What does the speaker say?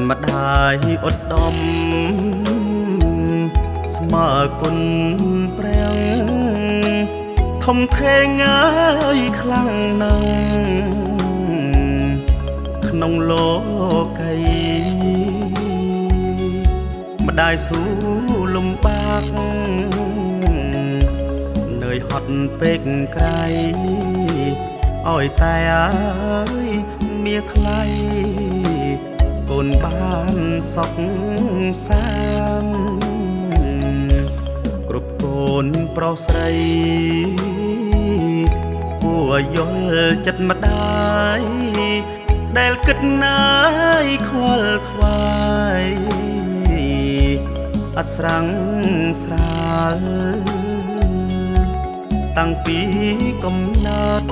ម្ដាយឧត្តមស្មើគុណព្រះធំធេងអើយខ្លាំងណាស់ក្នុងលោកីម្ដាយស៊ូលំបាកនឿយហត់ពេកក្រៃឲ្យតែអើយមាថ្លៃកូនបានសុខសាន្តគ្រប់កូនប្រុសស្រីគួរយល់ចិត្តម្ដាយដែលគិតណាយខ្វល់ខ្វាយអត់ស្រាំងស្រាលតាំងពីកំណត់